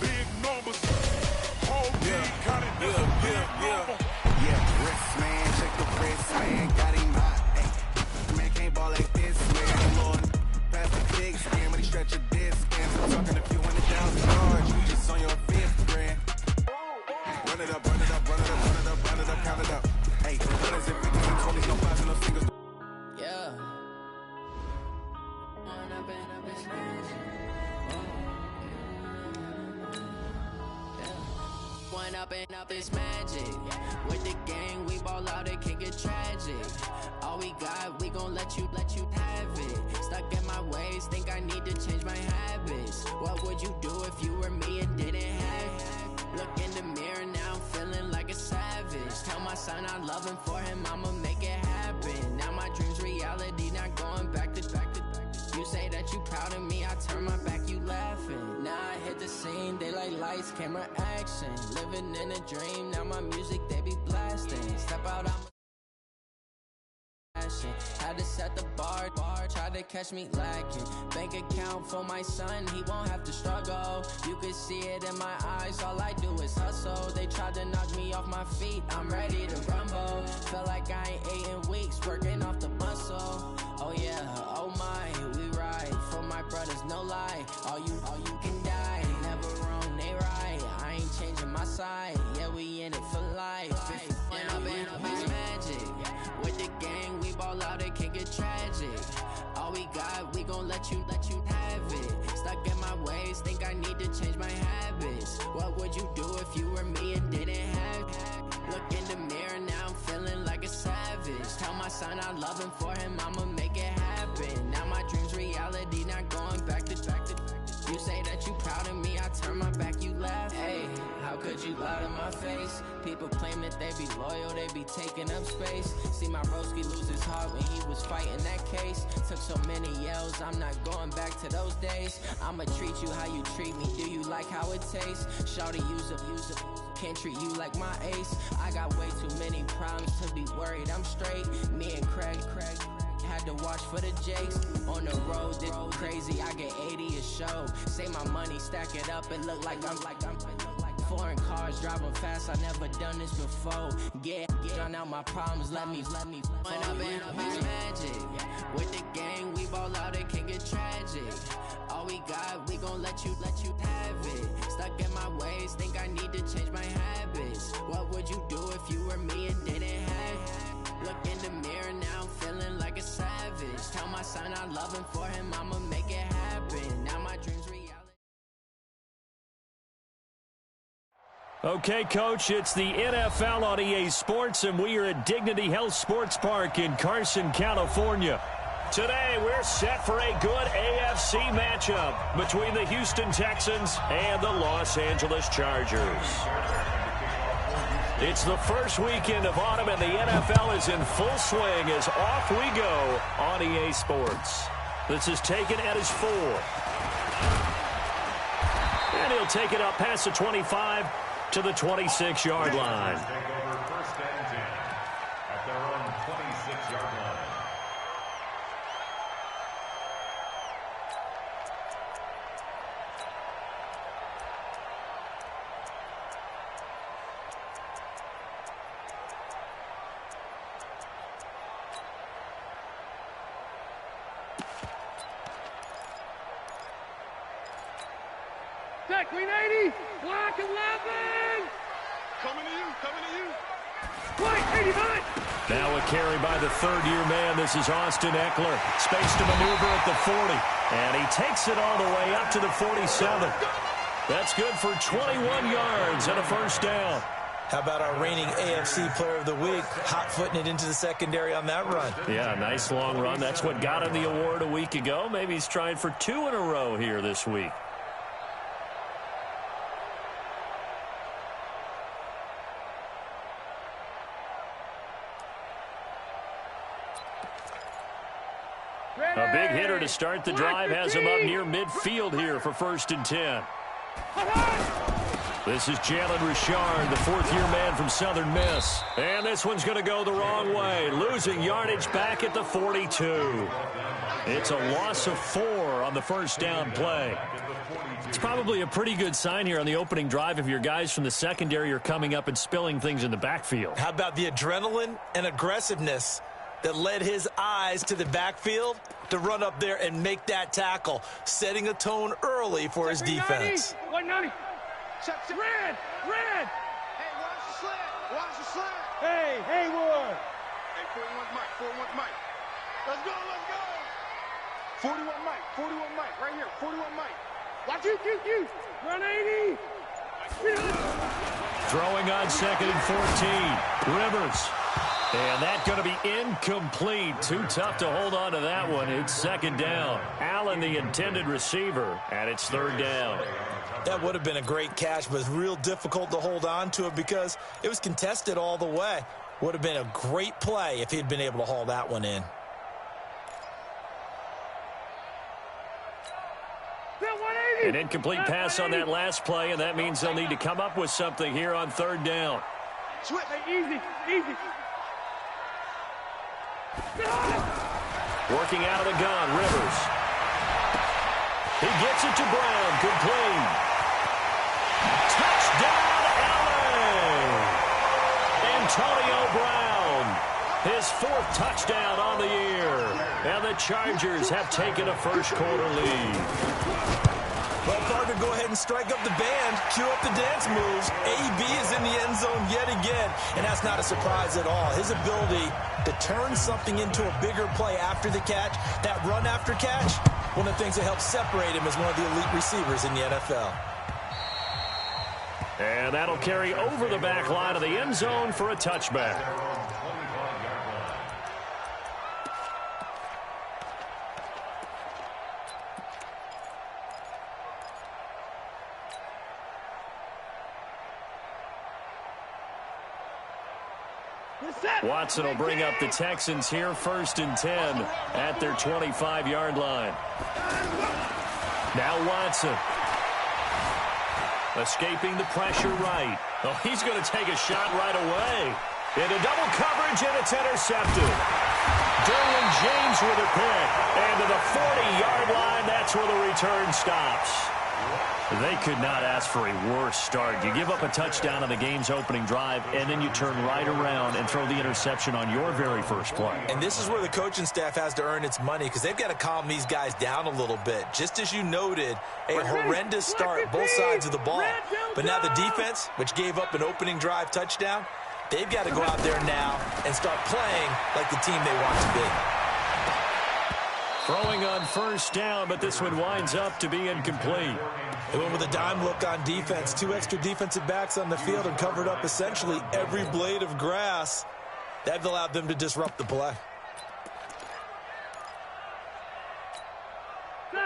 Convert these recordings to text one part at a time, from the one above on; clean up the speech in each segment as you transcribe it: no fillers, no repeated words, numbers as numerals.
Big numbers. Whole team counted this a big number. Yeah, wrist man, check the wrist man, got him hot. Ay, man can't ball like this, man. Lord, pass the big screen when he stretch a disc. I'm talking if you want it down charge, you just on your fifth grand. Run it up, run it up, run it up, run it up, run it up, count it up. Hey, runners and 50s and 20s, no fives and no singles. Yeah. One up and up is magic. With the gang, we ball out, it can get tragic. All we got, we gon' let you have it. Stuck in my ways, think I need to change my habits. What would you do if you were me and didn't have it? Look in the mirror now, I'm feeling like a savage. Tell my son I love him, for him I'ma make it happen. Now my dream's reality, not going back to. You say that you proud of me, I turn my back, you laughing. Now I hit the scene, they like lights, camera, action. Living in a dream, now my music, they be blasting. Step out, I'm had to set the bar, try to catch me lacking. Bank account for my son, he won't have to struggle. You can see it in my eyes, all I do is hustle. They tried to knock me off my feet, I'm ready to rumble. Feel like I ain't ate in weeks, working off the muscle. Oh yeah, oh my, we ride for my brothers, no lie. All you can die, never wrong, they right. I ain't changing my side, yeah, we in it for life. When up and up is magic. With the gang, we ball out, it can get tragic. All we got, we gon' let you have it. Stuck in my ways, think I need to change my habits. What would you do if you were me and didn't have it? Look in the mirror now, I'm feeling like a savage. Tell my son I love him, for him I'ma make it happen. Now my dream's reality, not going back to. You say that you proud of me, I turn my back, you laugh. Hey, how could you lie to my face? People claim that they be loyal, they be taking up space. See my broski lose his heart when he was fighting that case. Took so many yells, I'm not going back to those days. I'ma treat you how you treat me, do you like how it tastes? Shawty, use up, can't treat you like my ace. I got way too many problems to be worried, I'm straight. Me and Craig had to watch for the Jakes. On the road, this crazy, I get 80 a show. Say my money, stack it up, it look like I'm foreign cars, driving fast, I never done this before. Drown out my problems, let me When up and up is magic. With the gang, we ball out, it can get tragic. All we got, we gon' let you have it. Stuck in my ways, think I need to change my habits. What would you do if you were me and didn't have it? Look in the mirror now, I'm feeling like a savage. Tell my son I love him, for him I'ma make it happen. Now my dream's reality. Okay, Coach, it's the NFL on EA Sports, and we are at Dignity Health Sports Park in Carson, California. Today, we're set for a good AFC matchup between the Houston Texans and the Los Angeles Chargers. It's the first weekend of autumn, and the NFL is in full swing as off we go on EA Sports. This is taken at his 4. And he'll take it up past the 25 to the 26-yard line. First and 10 at their own 26-yard line. Check, Green 80, block 11. Coming to you. Right, 89. Now a carry by the third-year man. This is Austin Eckler. Space to maneuver at the 40. And he takes it all the way up to the 47. That's good for 21 yards and a first down. How about our reigning AFC Player of the Week, hot-footing it into the secondary on that run? Yeah, nice long run. That's what got him the award a week ago. Maybe he's trying for 2 in a row here this week. A big hitter to start the drive has him up near midfield here for 1st and 10. This is Jalen Richard, the fourth-year man from Southern Miss. And this one's going to go the wrong way, losing yardage back at the 42. It's a loss of 4 on the first down play. It's probably a pretty good sign here on the opening drive if your guys from the secondary are coming up and spilling things in the backfield. How about the adrenaline and aggressiveness that led his eyes to the backfield to run up there and make that tackle, setting a tone early for his defense. 190. Red! Red! Hey, watch the slant. Watch the slant. Hey, Haywood! Hey, 41 Mike. 41 Mike. Let's go. 41 Mike. 41 Mike. Right here. 41 Mike. Watch you. Run 80. Throwing on 2nd and 14. Rivers. And that's going to be incomplete. Too tough to hold on to that one. It's 2nd down. Allen, the intended receiver, and it's 3rd down. That would have been a great catch, but it's real difficult to hold on to it because it was contested all the way. Would have been a great play if he'd been able to haul that one in. An incomplete pass on that last play, and that means they'll need to come up with something here on 3rd down. Easy. Working out of the gun, Rivers. He gets it to Brown, complete. Touchdown, Allen! Antonio Brown, his 4th touchdown on the year. And the Chargers have taken a first-quarter lead. Well, partner, go ahead and strike up the band, cue up the dance moves. AB is in the end zone yet again, and that's not a surprise at all. His ability to turn something into a bigger play after the catch, that run after catch, one of the things that helps separate him as one of the elite receivers in the NFL. And that'll carry over the back line of the end zone for a touchback. Watson will bring up the Texans here, 1st and 10 at their 25-yard line. Now Watson. Escaping the pressure right. Oh, he's going to take a shot right away. Into double coverage, and it's intercepted. Derwin James with a pick. And to the 40-yard line, that's where the return stops. They could not ask for a worse start. You give up a touchdown on the game's opening drive, and then you turn right around and throw the interception on your very first play. And this is where the coaching staff has to earn its money because they've got to calm these guys down a little bit. Just as you noted, a horrendous start, both sides of the ball. But now the defense, which gave up an opening drive touchdown, they've got to go out there now and start playing like the team they want to be. Throwing on 1st down, but this one winds up to be incomplete. They went with a dime look on defense. 2 extra defensive backs on the field and covered up essentially every blade of grass. That allowed them to disrupt the play.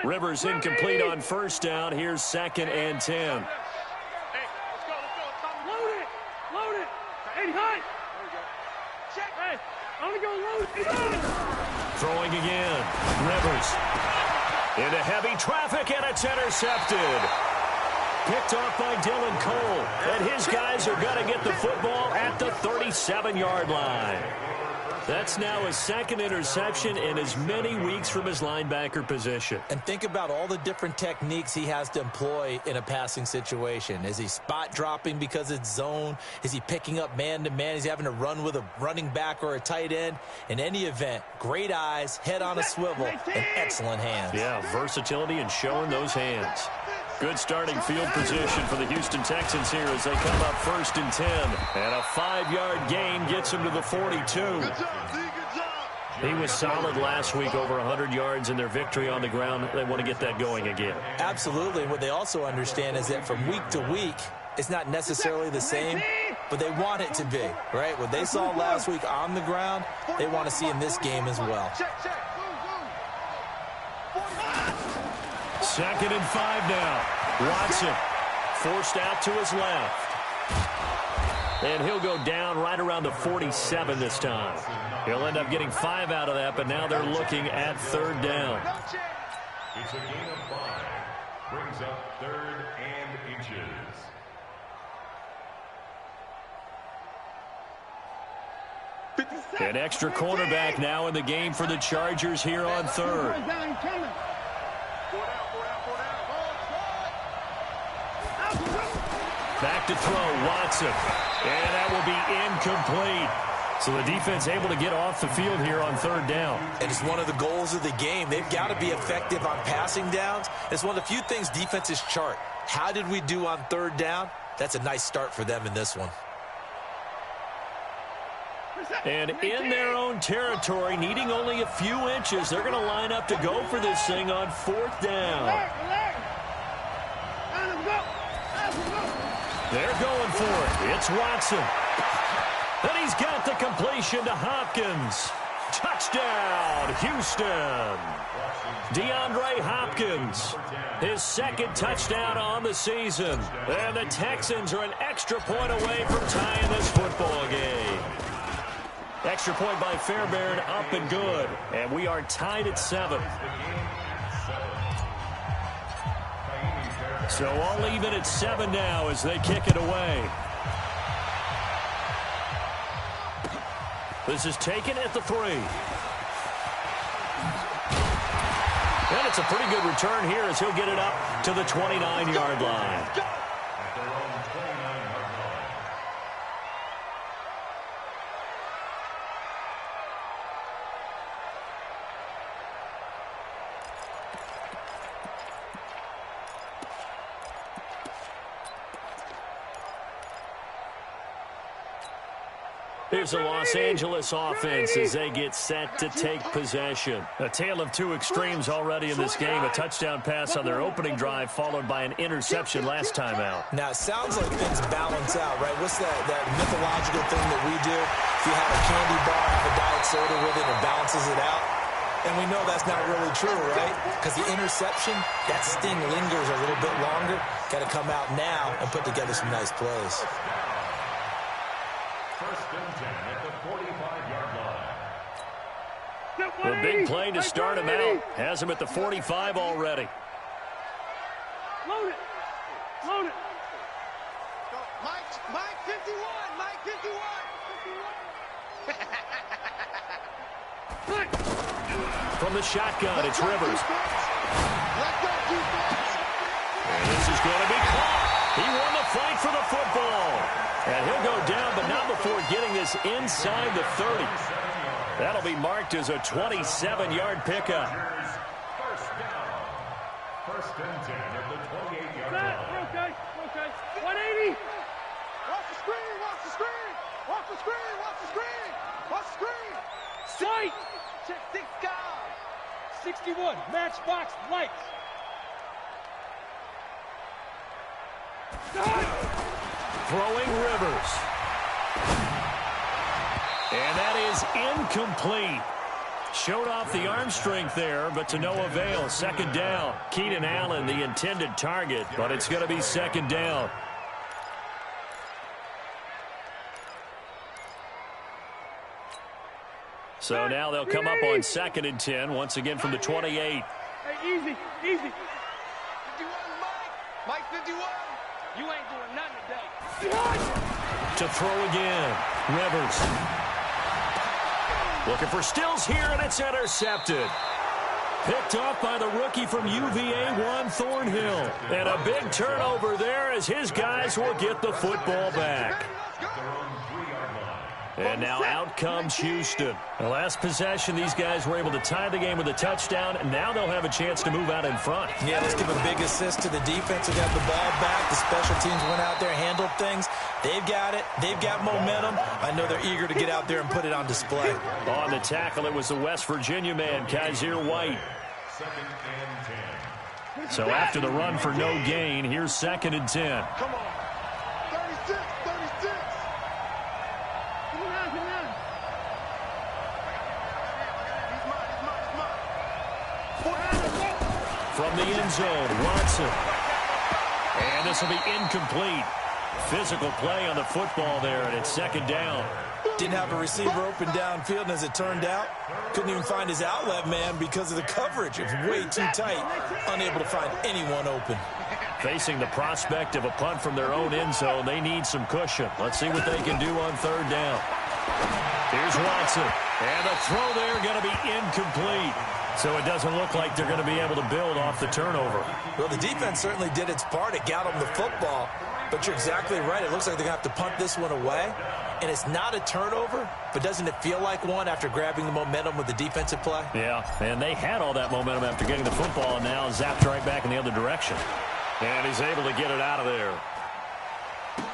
Rivers incomplete on 1st down. Here's 2nd and 10. Hey, let's go. Load it. 80 high. Check. Hey, I'm going to go load. Throwing again. Rivers. Into heavy traffic, and it's intercepted. Picked off by Dylan Cole. And his guys are going to get the football at the 37-yard line. That's now his 2nd interception in as many weeks from his linebacker position. And think about all the different techniques he has to employ in a passing situation. Is he spot dropping because it's zone? Is he picking up man-to-man? Is he having to run with a running back or a tight end? In any event, great eyes, head on a swivel, and excellent hands. Yeah, versatility and showing those hands. Good starting field position for the Houston Texans here as they come up 1st and 10. And a 5-yard gain gets him to the 42. He was solid last week, over 100 yards in their victory on the ground. They want to get that going again. Absolutely. What they also understand is that from week to week, it's not necessarily the same, but they want it to be, right? What they saw last week on the ground, they want to see in this game as well. 2nd and 5 now. Watson forced out to his left. And he'll go down right around the 47 this time. He'll end up getting 5 out of that, but now they're looking at 3rd down. It's a gain of 5. Brings up 3rd and inches. An extra cornerback now in the game for the Chargers here on third. Back to throw, Watson. And that will be incomplete. So the defense able to get off the field here on third down. And it's one of the goals of the game. They've got to be effective on passing downs. It's one of the few things defenses chart. How did we do on third down? That's a nice start for them in this one. And in their own territory, needing only a few inches, they're going to line up to go for this thing on fourth down. They're going for it. It's Watson. And he's got the completion to Hopkins. Touchdown, Houston. DeAndre Hopkins, his second touchdown on the season. And the Texans are an extra point away from tying this football game. Extra point by Fairbairn, up and good. And we are tied at 7. So all even at 7 now as they kick it away. This is taken at the 3. And it's a pretty good return here as he'll get it up to the 29-yard line. Here's the Los Angeles offense as they get set to take possession. A tale of two extremes already in this game. A touchdown pass on their opening drive followed by an interception last time out. Now, it sounds like things balance out, right? What's that mythological thing that we do? If you have a candy bar, have a diet soda with it, it balances it out. And we know that's not really true, right? Because the interception, that sting lingers a little bit longer. Got to come out now and put together some nice plays. First and 10 at the 45-yard line. The big play to start him out. Has him at the 45 already. Load it. Load it. Mike 51. Mike 51. From the shotgun, it's Rivers. And this is going to be caught. He won the fight for the football. And he'll go down, but not before getting this inside the 30. That'll be marked as a 27-yard pickup. First down. First and 10 at the 28-yard line. Okay. 180. Watch the screen. Watch the screen. Watch the screen. Watch the screen. Watch the screen. Sight. Check 6 guys. 61. Matchbox lights. Throwing Rivers. And that is incomplete. Showed off the arm strength there, but to no avail. Second down. Keenan Allen, the intended target, but it's going to be second down. So now they'll come up on second and 10, once again from the 28. Hey, easy. 51, Mike 51. You ain't doing nothing today. To throw again. Rivers. Looking for Stills here, and it's intercepted. Picked off by the rookie from UVA, Juan Thornhill. And a big turnover there as his guys will get the football back. And now out comes Houston. The last possession, these guys were able to tie the game with a touchdown, and now they'll have a chance to move out in front. Yeah, let's give a big assist to the defense who got the ball back. The special teams went out there, handled things. They've got it. They've got momentum. I know they're eager to get out there and put it on display. On the tackle, it was the West Virginia man, Kaiser White. Second and 10. So after the run for no gain, here's second and 10. Come on. 36. From the end zone, Watson. And this will be incomplete. Physical play on the football there, and it's second down. Didn't have a receiver open downfield, and as it turned out, couldn't even find his outlet man because of the coverage. It was way too tight, unable to find anyone open. Facing the prospect of a punt from their own end zone, they need some cushion. Let's see what they can do on third down. Here's Watson. And the throw there going to be incomplete. So it doesn't look like they're going to be able to build off the turnover. Well, the defense certainly did its part. It got them the football. But you're exactly right. It looks like they're going to have to punt this one away. And it's not a turnover, but doesn't it feel like one after grabbing the momentum with the defensive play? Yeah, and they had all that momentum after getting the football, and now zapped right back in the other direction. And he's able to get it out of there.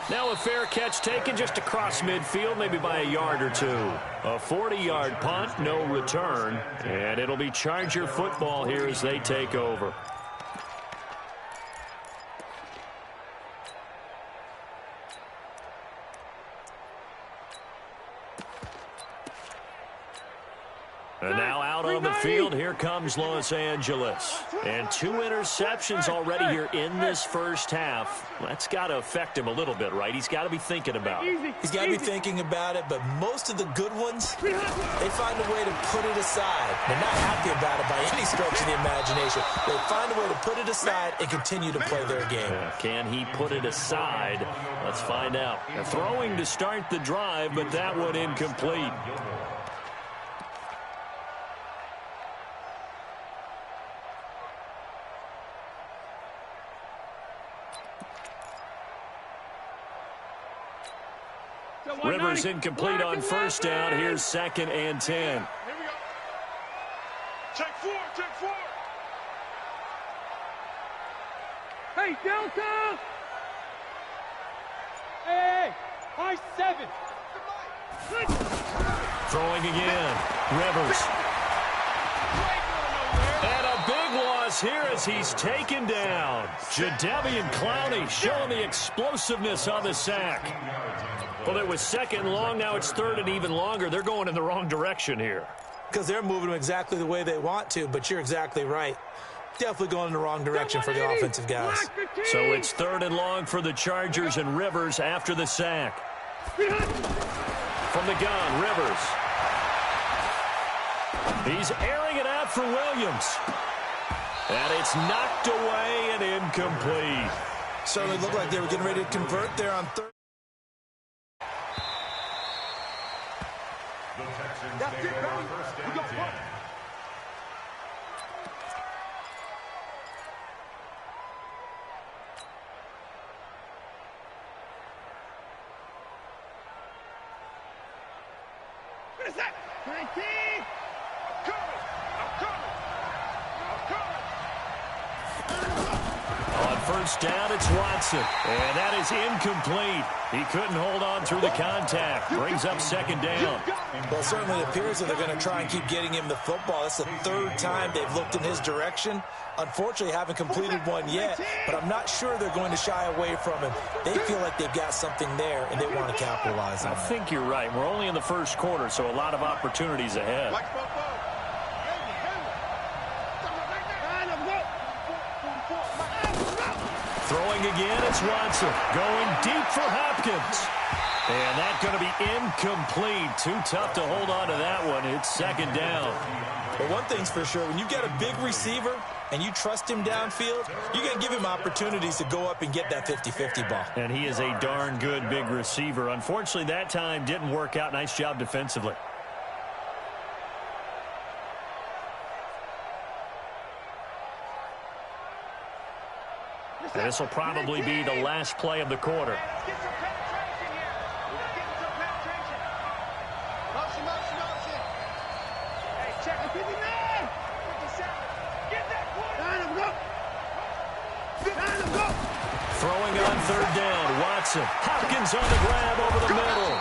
Now a fair catch taken just across midfield, maybe by a yard or two. A 40-yard punt, no return. And it'll be Charger football here as they take over. And now out on the field, here comes Los Angeles. And 2 interceptions already here in this first half. That's got to affect him a little bit, right? He's got to be thinking about it. He's got to be thinking about it, but most of the good ones, they find a way to put it aside. They're not happy about it by any stretch of the imagination. They find a way to put it aside and continue to play their game. Can he put it aside? Let's find out. Throwing to start the drive, but that one incomplete. Rivers incomplete on first down. Here's 2nd and 10. Here we go. Check 4, check 4. Hey, Delta! Hey, high 7. Throwing again. Rivers. And a big loss here as he's taken down. Jadeveon Clowney showing the explosiveness on the sack. Well, it was 2nd and long. Now it's 3rd and even longer. They're going in the wrong direction here. Because they're moving them exactly the way they want to, but you're exactly right. Definitely going in the wrong direction for the offensive guys. So it's 3rd and long for the Chargers, and Rivers after the sack. From the gun, Rivers. He's airing it out for Williams. And it's knocked away and incomplete. Certainly looked like they were getting ready to convert there on 3rd. That's it, baby. We go punt. What is that? 19! I'm coming. On first down, it's Watson. And that is incomplete. He couldn't hold on through the contact. Brings up 2nd down. Well, it certainly appears that they're going to try and keep getting him the football. That's the 3rd time they've looked in his direction. Unfortunately, haven't completed one yet, but I'm not sure they're going to shy away from him. They feel like they've got something there, and they want to capitalize on it. I think you're right. We're only in the first quarter, so a lot of opportunities ahead. Throwing again, it's Watson. Going deep for Hopkins. And that's going to be incomplete. Too tough to hold on to that one. It's 2nd down. But one thing's for sure, when you got a big receiver and you trust him downfield, you're going to give him opportunities to go up and get that 50-50 ball. And he is a darn good big receiver. Unfortunately, that time didn't work out. Nice job defensively. And this will probably be the last play of the quarter. Throwing on 3rd down, Watson. Hopkins on the grab over the middle.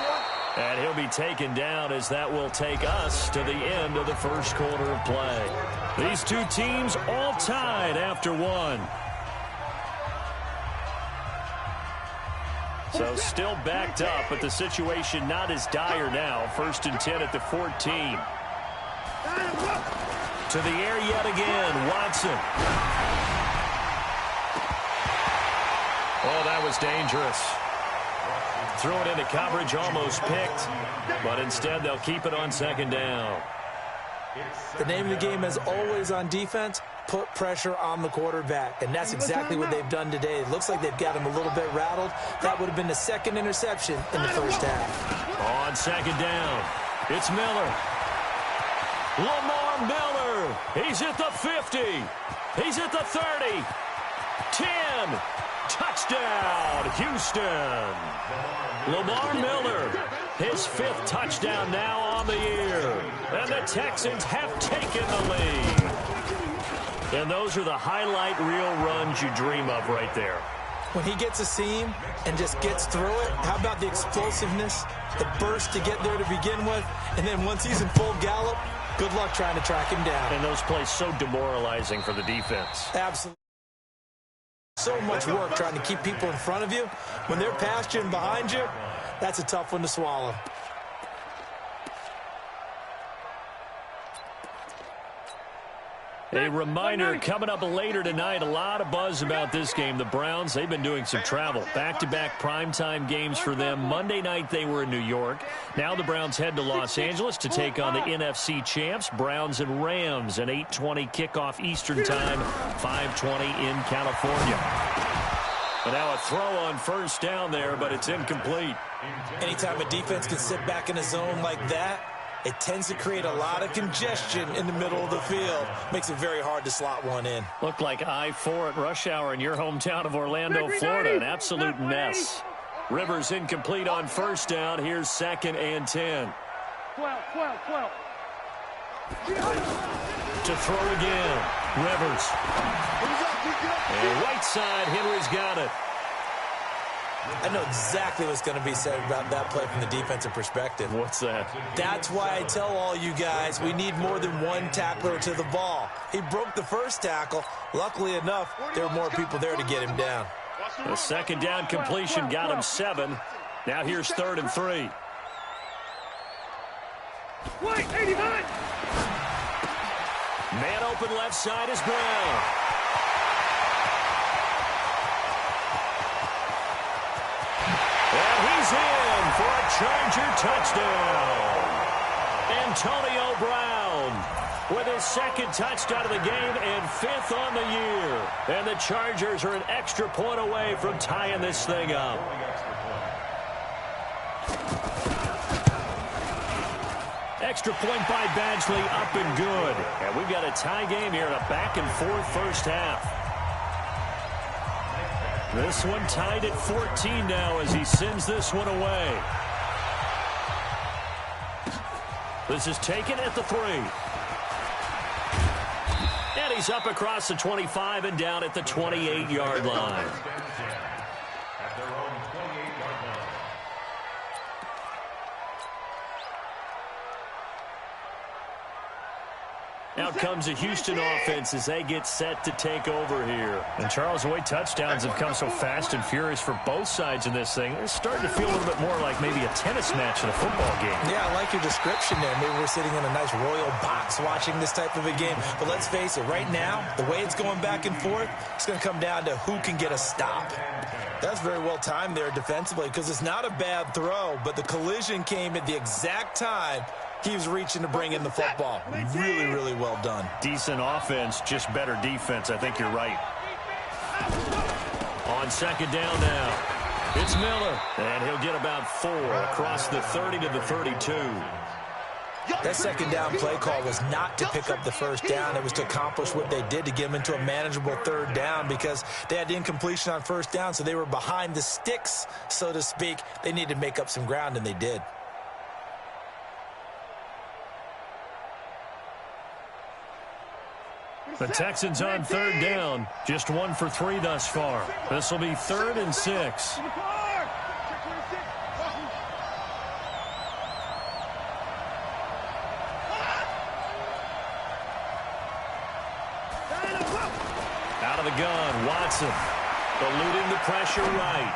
And he'll be taken down as that will take us to the end of the first quarter of play. These two teams all tied after one. So still backed up, but the situation not as dire now. 1st and 10 at the 14. To the air yet again, Watson. Oh, that was dangerous. Threw it into coverage, almost picked, but instead they'll keep it on 2nd down. The name of the game is always on defense, put pressure on the quarterback, and that's exactly what they've done today. It looks like they've got him a little bit rattled. That would have been the 2nd interception in the first half. On 2nd down, It's Miller. Lamar Miller. He's at the 50. He's at the 30. 10. Touchdown, Houston. Lamar Miller, his 5th touchdown now on the year. And the Texans have taken the lead. And those are the highlight reel runs you dream of right there. When he gets a seam and just gets through it, how about the explosiveness, the burst to get there to begin with, and then once he's in full gallop, good luck trying to track him down. And those plays so demoralizing for the defense. Absolutely. So much work trying to keep people in front of you. When they're past you and behind you, that's a tough one to swallow. A reminder coming up later tonight, a lot of buzz about this game. The Browns, they've been doing some travel. Back-to-back primetime games for them. Monday night they were in New York. Now the Browns head to Los Angeles to take on the NFC champs, Browns and Rams, an 8:20 kickoff Eastern time, 5:20 in California. And now a throw on first down there, but it's incomplete. Anytime a defense can sit back in a zone like that, it tends to create a lot of congestion in the middle of the field. Makes it very hard to slot one in. Looked like I-4 at rush hour in your hometown of Orlando, Florida. An absolute mess. Rivers incomplete on first down. Here's 2nd and 10. 12. To throw again. Rivers. And right side, Henry's got it. I know exactly what's going to be said about that play from the defensive perspective. What's that? That's why I tell all you guys we need more than one tackler to the ball. He broke the first tackle. Luckily enough, there were more people there to get him down. The 2nd down completion got him 7. Now here's 3rd and 3. Wait, 89. Man open left side is Brown. And he's in for a Charger touchdown. Antonio Brown with his 2nd touchdown of the game and 5th on the year. And the Chargers are an extra point away from tying this thing up. Extra point by Badgley, up and good. And we've got a tie game here in a back-and-forth first half. This one tied at 14 now as he sends this one away. This is taken at the 3. And he's up across the 25 and down at the 28-yard line. Out comes a Houston offense as they get set to take over here. And Charles, the way touchdowns have come so fast and furious for both sides in this thing, it's starting to feel a little bit more like maybe a tennis match in a football game. Yeah, I like your description there. Maybe we're sitting in a nice royal box watching this type of a game. But let's face it, right now, the way it's going back and forth, it's going to come down to who can get a stop. That's very well timed there defensively because it's not a bad throw, but the collision came at the exact time he was reaching to bring in the football. Really, really well done. Decent offense, just better defense. I think you're right. On 2nd down now, it's Miller. And he'll get about 4 across the 30 to the 32. That 2nd down play call was not to pick up the first down. It was to accomplish what they did to get them into a manageable 3rd down because they had incompletion on first down, so they were behind the sticks, so to speak. They needed to make up some ground, and they did. The Texans on 3rd down. Just 1 for 3 thus far. This will be 3rd and 6. Out of the gun, Watson. Eluding the pressure right.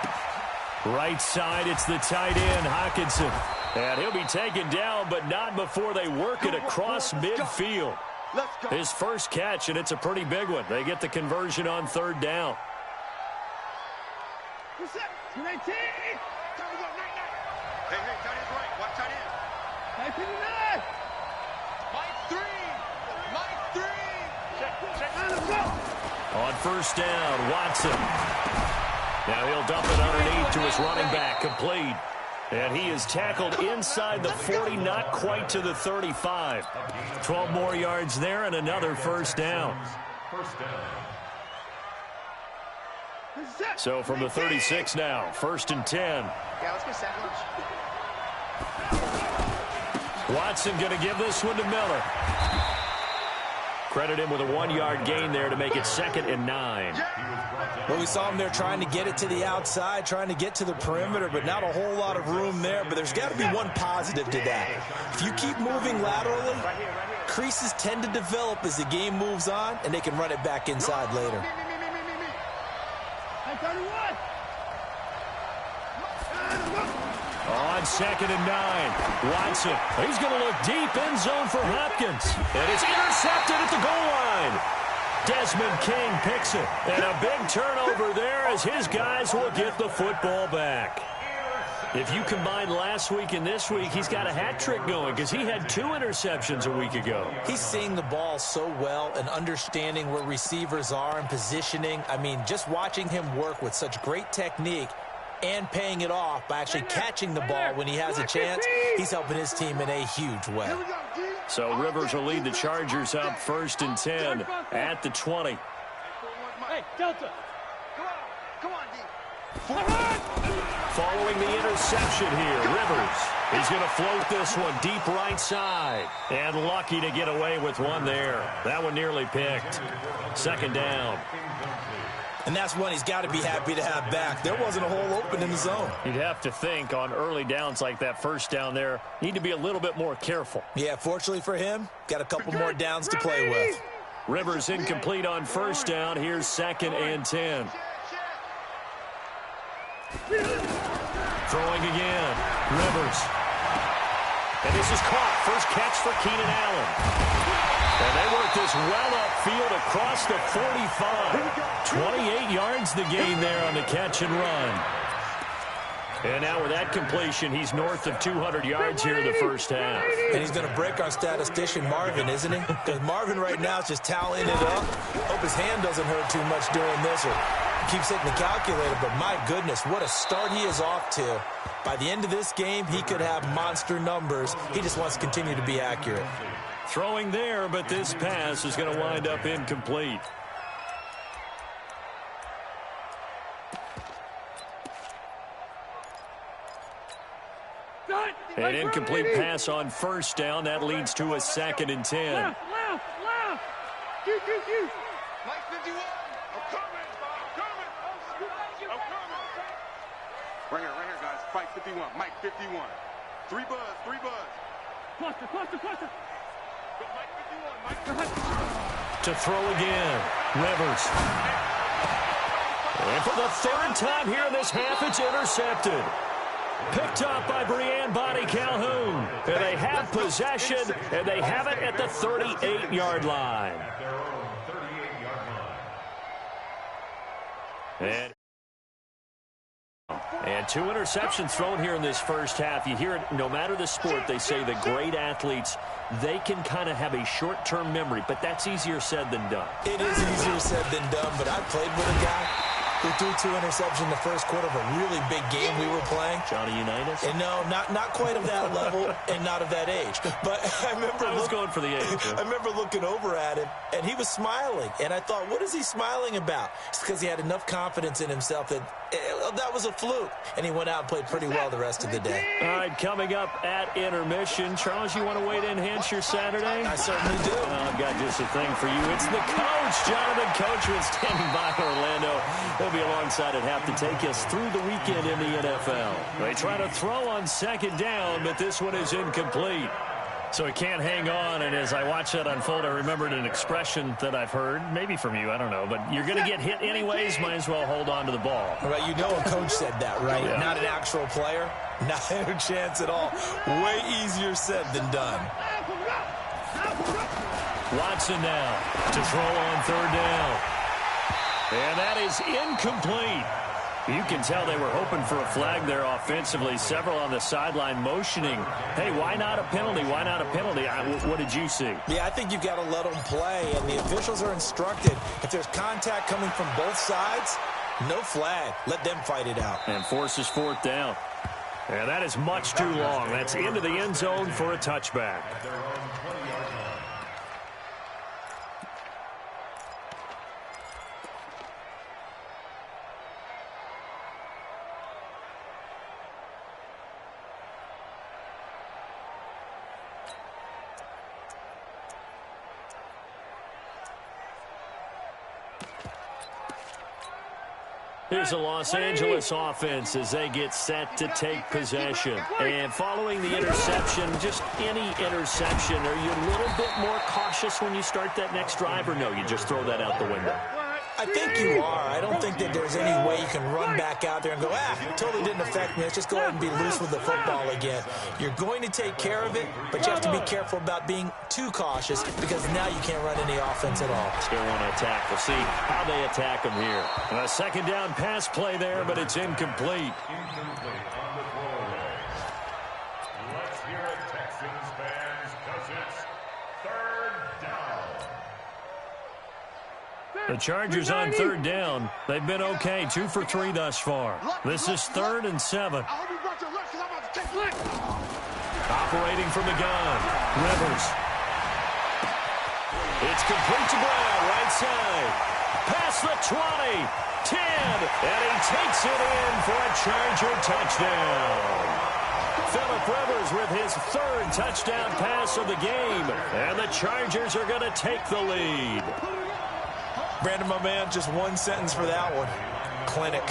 Right side, it's the tight end, Hockenson. And he'll be taken down, but not before they work it across midfield. His first catch, and it's a pretty big one. They get the conversion on 3rd down. Hey, tight end right. Watch tight end. Hey, 59. Mike 3. On first down, Watson. Now he'll dump it underneath to his running back, complete. And he is tackled inside the 40, not quite to the 35. 12 more yards there and another first down. So from the 36 now, 1st and 10. Yeah, let's get second. Watson going to give this one to Miller. Credit him with a 1-yard gain there to make it 2nd and 9. Well, we saw him there trying to get it to the outside, trying to get to the perimeter, but not a whole lot of room there. But there's got to be one positive to that. If you keep moving laterally, creases tend to develop as the game moves on, and they can run it back inside later. On 2nd and 9, Watson. He's going to look deep end zone for Hopkins. And it's intercepted at the goal line. Desmond King picks it. And a big turnover there as his guys will get the football back. If you combine last week and this week, he's got a hat trick going because he had 2 interceptions a week ago. He's seeing the ball so well and understanding where receivers are and positioning. I mean, just watching him work with such great technique and paying it off by actually catching the ball when he has a chance, he's helping his team in a huge way. So Rivers will lead the Chargers up 1st and 10 at the 20. Hey, Delta. Come on, D. Following the interception here, Rivers. He's going to float this one deep right side. And lucky to get away with one there. That one nearly picked. 2nd down. And that's one he's got to be happy to have back. There wasn't a hole open in the zone. You'd have to think on early downs like that 1st down there, need to be a little bit more careful. Yeah, fortunately for him, got a couple more downs to play with. Rivers incomplete on 1st down. Here's 2nd and 10. Throwing again. Rivers. And this is caught. First catch for Keenan Allen. And they work this well upfield across the 45. 28 yards the gain there on the catch and run. And now with that completion, he's north of 200 yards here in the 1st half. And he's going to break our statistician, Marvin, isn't he? Because Marvin right now is just tallying it up. Hope his hand doesn't hurt too much doing this or keeps hitting the calculator. But my goodness, what a start he is off to. By the end of this game, he could have monster numbers. He just wants to continue to be accurate. Throwing there, but this pass is going to wind up incomplete. An incomplete pass on 1st down. That leads to a 2nd and 10. Left. Mike 51. I'm coming. Right here, guys. Fight 51. Mike 51. 3 buzz. Cluster. Go Mike 51. To throw again. Rivers. And for the 3rd time here in this half, it's intercepted. Picked up by Breanne Bonnie Calhoun. And they have possession, and they have it at the 38-yard line. And 2 interceptions thrown here in this 1st half. You hear it, no matter the sport, they say the great athletes, they can kind of have a short-term memory, but that's easier said than done. It is easier said than done, but I played with a guy who threw 2 interceptions in the 1st quarter of a really big game we were playing. Johnny Unitas? And no, not quite of that level and not of that age. But I was going for the age. I remember looking over at him, and he was smiling. And I thought, what is he smiling about? It's because he had enough confidence in himself that that was a fluke. And he went out and played pretty well the rest of the day. All right, coming up at intermission. Charles, you want to weigh to enhance your Saturday? I certainly do. Well, I've got just a thing for you. It's the coach, Jonathan Coachman, standing by Orlando. He'll be alongside at half to take us through the weekend in the NFL. They try to throw on 2nd down, but this one is incomplete. So he can't hang on, and as I watched that unfold, I remembered an expression that I've heard, maybe from you, I don't know, but you're going to get hit anyways, might as well hold on to the ball. Right, you know a coach said that, right? Yeah. Not an actual player, not a chance at all. Way easier said than done. Watson now to throw on 3rd down. And that is incomplete. You can tell they were hoping for a flag there offensively. Several on the sideline motioning, hey, why not a penalty? Why not a penalty? What did you see? Yeah, I think you've got to let them play, and the officials are instructed. If there's contact coming from both sides, no flag. Let them fight it out. And forces 4th down. And that is much too long. That's into the end zone for a touchback. Here's the Los Angeles offense as they get set to take possession. And following the interception, just any interception, are you a little bit more cautious when you start that next drive, or no, you just throw that out the window? I think you are. I don't think that there's any way you can run back out there and go, totally didn't affect me. Let's just go ahead and be loose with the football again. You're going to take care of it, but you have to be careful about being too cautious because now you can't run any offense at all. Still want to attack. We'll see how they attack them here. A second down pass play there, but it's incomplete. Let's hear it, Texans fans, because it's third down. The Chargers on third down. They've been okay, 2 for 3 thus far. This is 3rd and 7. Operating from the gun, Rivers. It's complete to Brown, right side. Past the 20, 10, and he takes it in for a Charger touchdown. Phillip Rivers with his 3rd touchdown pass of the game, and the Chargers are going to take the lead. Brandon, my man, just one sentence for that one. Clinic.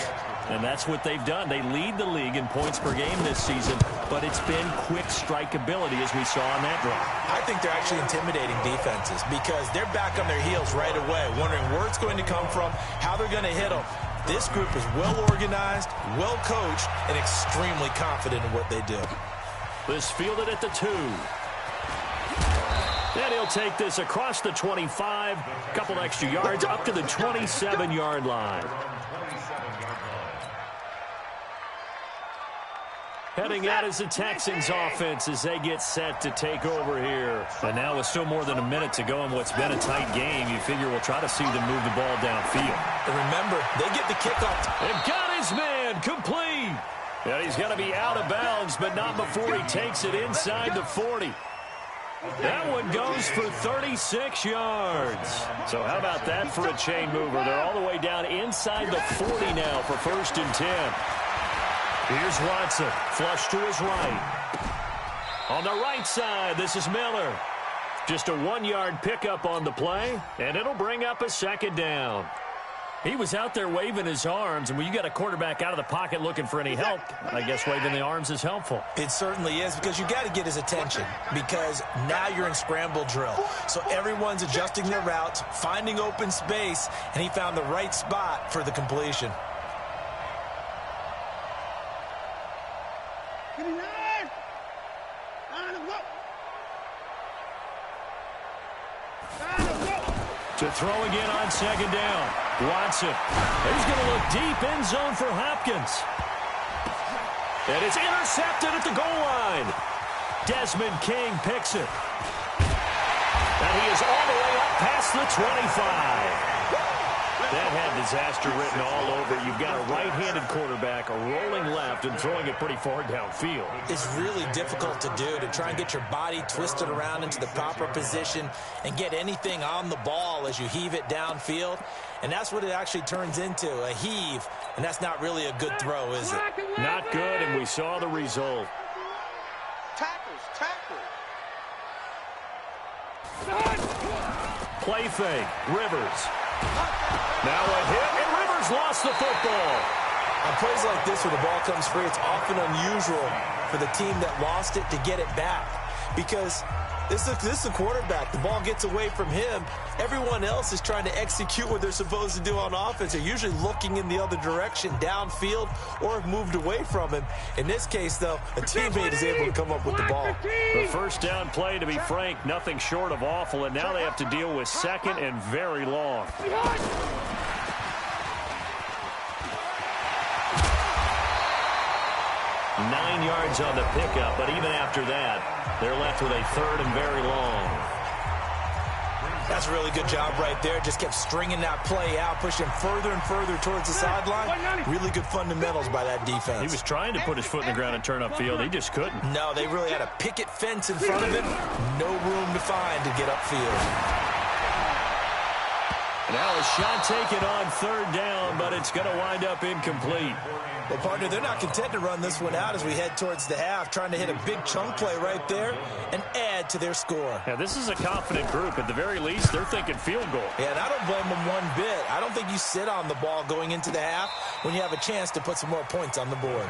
And that's what they've done. They lead the league in points per game this season, but it's been quick strike ability as we saw on that drive. I think they're actually intimidating defenses because they're back on their heels right away, wondering where it's going to come from, how they're going to hit them. This group is well organized, well coached, and extremely confident in what they do. This fielded at the 2. And he'll take this across the 25, a couple extra yards up to the 27-yard line. Heading out is the Texans offense as they get set to take over here. And now with still more than a minute to go in what's been a tight game, you figure we'll try to see them move the ball downfield. And remember, they get the kickoff. They've got his man complete. And he's going to be out of bounds, but not before he takes it inside the 40. That one goes for 36 yards. So how about that for a chain mover? They're all the way down inside the 40 now for 1st and 10. Here's Watson, flush to his right. On the right side, this is Miller. Just a 1-yard pickup on the play, and it'll bring up a 2nd down. He was out there waving his arms, and when you got a quarterback out of the pocket looking for any help, I guess waving the arms is helpful. It certainly is, because you got to get his attention, because now you're in scramble drill. So everyone's adjusting their routes, finding open space, and he found the right spot for the completion. To throw again on 2nd down. Watson. He's going to look deep end zone for Hopkins. And it's intercepted at the goal line. Desmond King picks it. And he is all the way up past the 25. That had disaster written all over. You've got a right-handed quarterback rolling left and throwing it pretty far downfield. It's really difficult to do, to try and get your body twisted around into the proper position and get anything on the ball as you heave it downfield. And that's what it actually turns into, a heave. And that's not really a good throw, is it? Not good, and we saw the result. Tackles. Play fake. Rivers. Now a hit, and Rivers lost the football. On plays like this where the ball comes free, it's often unusual for the team that lost it to get it back. Because this is a quarterback. The ball gets away from him. Everyone else is trying to execute what they're supposed to do on offense. They're usually looking in the other direction, downfield, or have moved away from him. In this case, though, a teammate is able to come up with the ball. The first down play, to be frank, nothing short of awful, and now they have to deal with 2nd and very long. 9 yards on the pickup, but even after that, they're left with a 3rd and very long. That's a really good job right there. Just kept stringing that play out, pushing further and further towards the sideline. Really good fundamentals by that defense. He was trying to put his foot in the ground and turn upfield. He just couldn't. No, they really had a picket fence in front of him. No room to find to get upfield. Now a shot taken on third down, but it's going to wind up incomplete. Well, partner, they're not content to run this one out as we head towards the half, trying to hit a big chunk play right there and add to their score. Yeah, this is a confident group. At the very least, they're thinking field goal. Yeah, and I don't blame them one bit. I don't think you sit on the ball going into the half when you have a chance to put some more points on the board.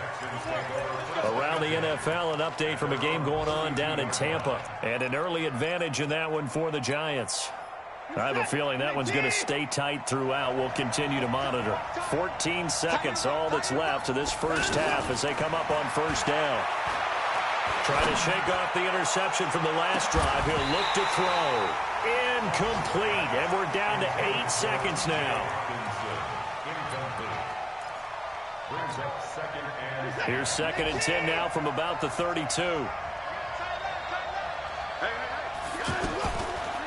Around the NFL, an update from a game going on down in Tampa. And an early advantage in that one for the Giants. I have a feeling that one's going to stay tight throughout. We'll continue to monitor. 14 seconds, all that's left of this first half as they come up on first down. Trying to shake off the interception from the last drive. He'll look to throw. Incomplete. And we're down to 8 seconds now. Here's 2nd and 10 now from about the 32.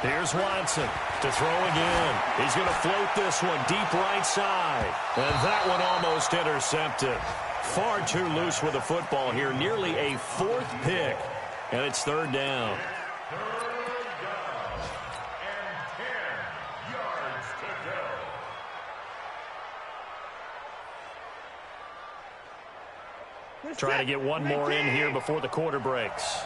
Here's Watson to throw again. He's going to float this one deep right side. And that one almost intercepted. Far too loose with the football here. Nearly a 4th pick. And it's 3rd down. Trying to get one more in here before the quarter breaks.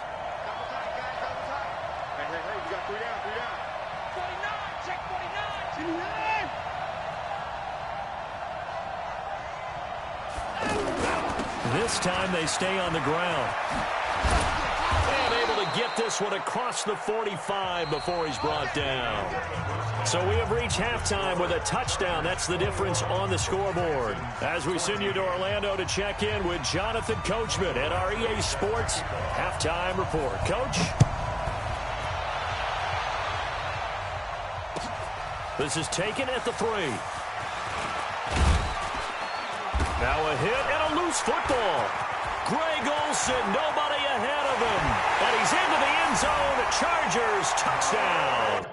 This time they stay on the ground. And able to get this one across the 45 before he's brought down. So we have reached halftime with a touchdown. That's the difference on the scoreboard. As we send you to Orlando to check in with Jonathan Coachman at our EA Sports Halftime Report. Coach? This is taken at the 3. Now a hit and a loose football. Greg Olsen, nobody ahead of him. And he's into the end zone. Chargers touchdown.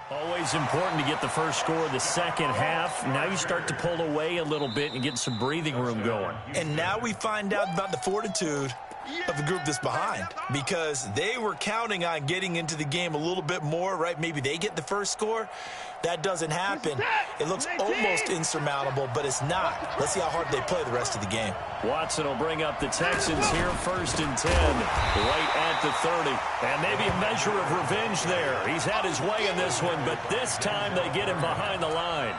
Always important to get the first score of the second half. Now you start to pull away a little bit and get some breathing room going. And now we find out about the fortitude of the group that's behind, because they were counting on getting into the game a little bit more, right? Maybe they get the first score. That doesn't happen. It looks almost insurmountable, but it's not. Let's see how hard they play the rest of the game. Watson will bring up the Texans here, 1st and 10, right at the 30. And maybe a measure of revenge there. He's had his way in this one, but this time they get him behind the line.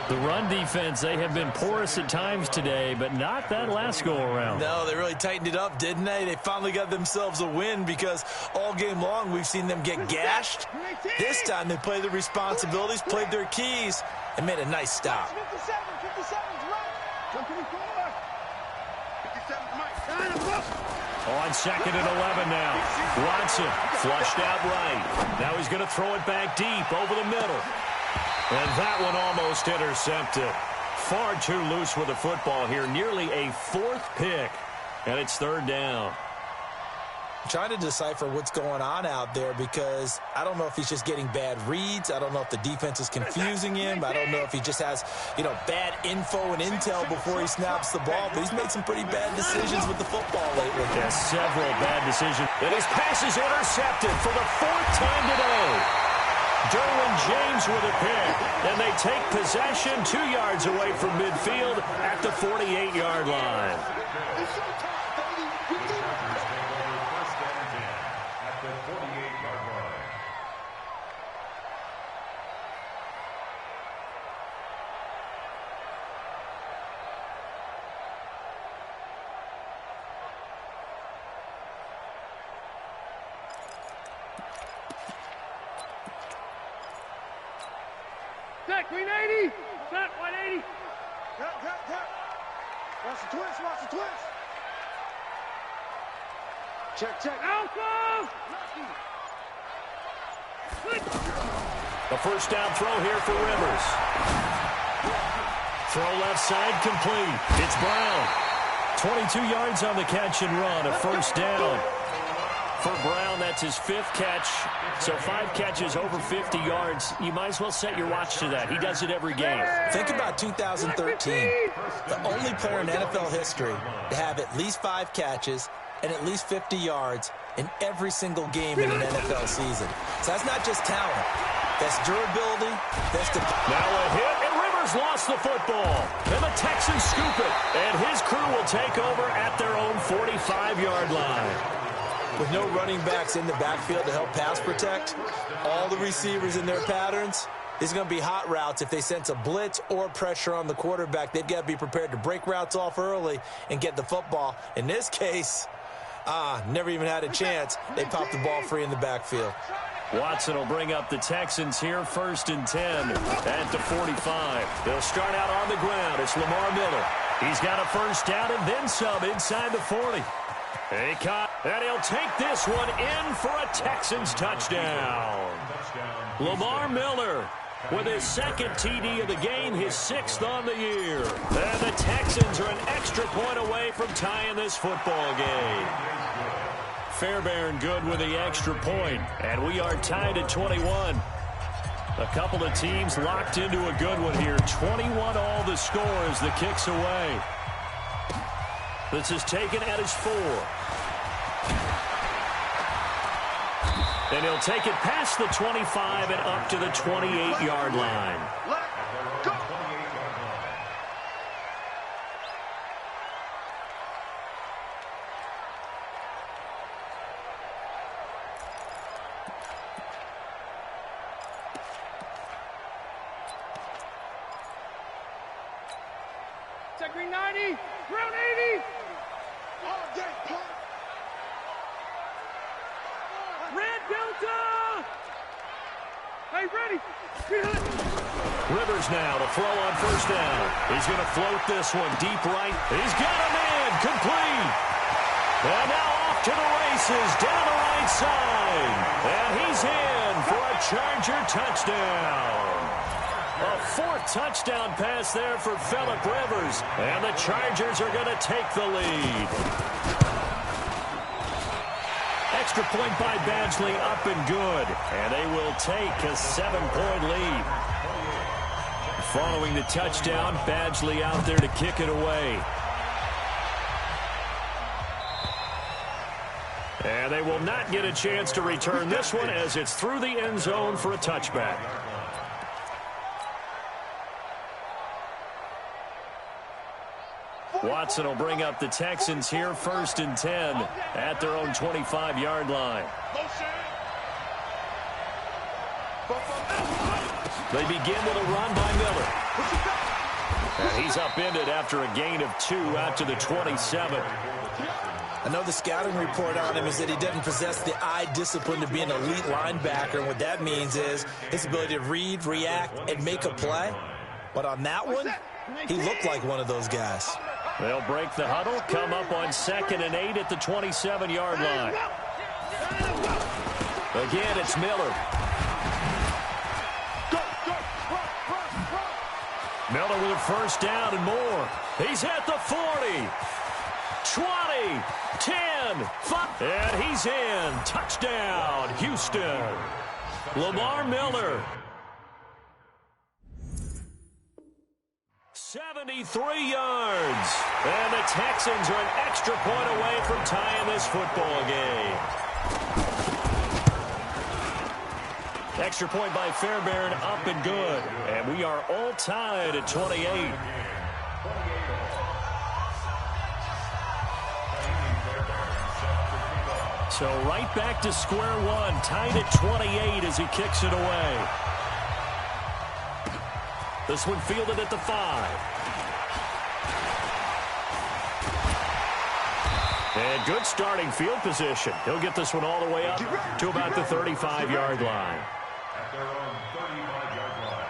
The run defense, they have been porous at times today, but not that last go-around. No, they really tightened it up, didn't they? They finally got themselves a win, because all game long we've seen them get gashed. This time they played their responsibilities, played their keys, and made a nice stop. 57's right. 57's Mike. On 2nd and 11 now. Watson flushed out right. Now he's going to throw it back deep over the middle. And that one almost intercepted. Far too loose with the football here. Nearly a 4th pick. And it's 3rd down. I'm trying to decipher what's going on out there, because I don't know if he's just getting bad reads. I don't know if the defense is confusing him. I don't know if he just has, bad info and intel before he snaps the ball. But he's made some pretty bad decisions with the football lately. Yeah, several bad decisions. And his pass is intercepted for the 4th time today. Derwin James with a pick, and they take possession 2 yards away from midfield at the 48-yard line. Set, green 80. Set, 180. Watch the twist, watch the twist. Check. Alpha! A first down throw here for Rivers. Throw left side complete. It's Brown. 22 yards on the catch and run. A first down. For Brown, that's his 5th catch. So 5 catches over 50 yards. You might as well set your watch to that. He does it every game. Think about 2013. The only player in NFL history to have at least 5 catches and at least 50 yards in every single game in an NFL season. So that's not just talent. That's durability. That's the... Now a hit, and Rivers lost the football. And the Texans scoop it. And his crew will take over at their own 45-yard line. With no running backs in the backfield to help pass protect, all the receivers in their patterns, these are going to be hot routes. If they sense a blitz or pressure on the quarterback, they've got to be prepared to break routes off early and get the football. In this case, never even had a chance. They popped the ball free in the backfield. Watson will bring up the Texans here, 1st and 10 at the 45. They'll start out on the ground. It's Lamar Miller. He's got a first down and then some inside the 40. He caught, and he'll take this one in for a Texans touchdown. Lamar Miller with his 2nd TD of the game, his 6th on the year. And the Texans are an extra point away from tying this football game. Fairbairn good with the extra point, and we are tied at 21. A couple of teams locked into a good one here. 21 all the score as the kick's away. This is taken at his 4. And he'll take it past the 25 and up to the 28-yard line. Let go. Check green 90. Ground 80. All day, punt. Red Delta. Hey, ready. Rivers now to throw on first down. He's going to float this one deep right. He's got a man complete. And now off to the races down the right side. And he's in for a Charger touchdown. A 4th touchdown pass there for Phillip Rivers. And the Chargers are going to take the lead. Extra point by Badgley up and good. And they will take a 7-point lead. Following the touchdown, Badgley out there to kick it away. And they will not get a chance to return this one as it's through the end zone for a touchback. Watson will bring up the Texans here, 1st and 10 at their own 25-yard line. They begin with a run by Miller. And he's upended after a gain of 2 out to the 27. I know the scouting report on him is that he doesn't possess the eye discipline to be an elite linebacker. And what that means is his ability to read, react, and make a play. But on that one, he looked like one of those guys. They'll break the huddle, come up on 2nd and 8 at the 27-yard line. Again, it's Miller. Miller with a first down and more. He's at the 40. 20, 10, 5, and he's in. Touchdown, Houston. Lamar Miller. 73 yards. And the Texans are an extra point away from tying this football game. Extra point by Fairbairn up and good. And we are all tied at 28. So right back to square one, tied at 28 as he kicks it away. This one fielded at the 5. And good starting field position. He'll get this one all the way up to about the 35-yard line. At their own 35-yard line.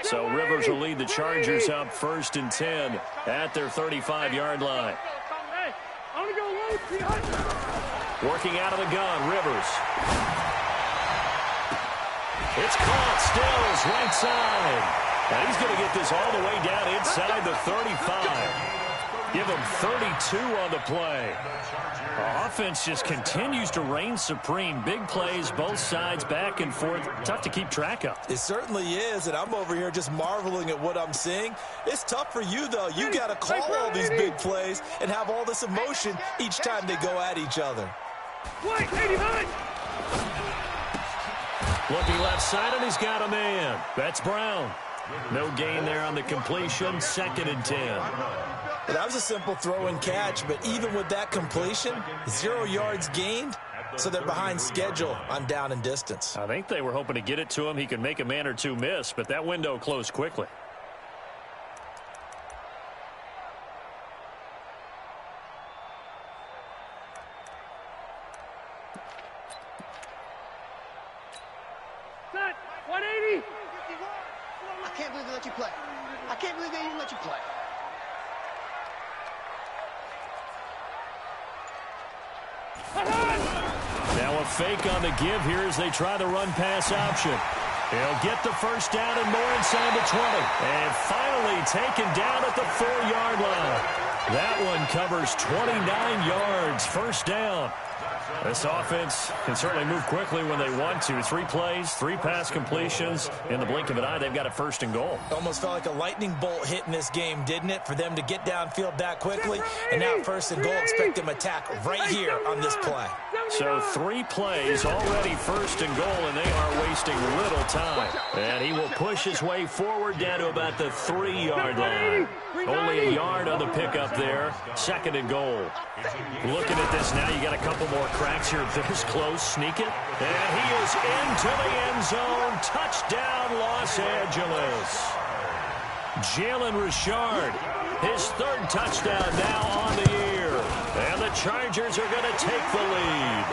So Rivers will lead the Chargers up 1st and 10 at their 35-yard line. Working out of the gun, Rivers. It's caught, Stills, right side. And he's going to get this all the way down inside the 35. Give him 32 on the play. Offense just continues to reign supreme. Big plays, both sides, back and forth. Tough to keep track of. It certainly is, and I'm over here just marveling at what I'm seeing. It's tough for you, though. You got to call all these big plays and have all this emotion each time they go at each other. Looking left side, and he's got a man. That's Brown. No gain there on the completion. 2nd and 10. Well, that was a simple throw and catch, but even with that completion, 0 yards gained, so they're behind schedule on down and distance. I think they were hoping to get it to him. He could make a man or two miss, but that window closed quickly. Set, 180. I can't believe they let you play. I can't believe they even let you play. Now a fake on the give here as they try the run-pass option. He'll get the first down and more inside the 20. And finally taken down at the 4-yard line. That one covers 29 yards. First down. This offense can certainly move quickly when they want to. 3 plays, 3 pass completions. In the blink of an eye, they've got a 1st and goal. Almost felt like a lightning bolt hit in this game, didn't it, for them to get downfield that quickly? And now 1st and goal, expect them to attack right here on this play. So 3 plays, already 1st and goal, and they are wasting little time. And he will push his way forward down to about the 3-yard line. Only a yard on the pickup there. 2nd and goal. Looking at this now, you got a couple more cracks here. This close, sneak it. And he is into the end zone. Touchdown, Los Angeles. Jalen Richard, his 3rd touchdown now on the year. And the Chargers are going to take the lead.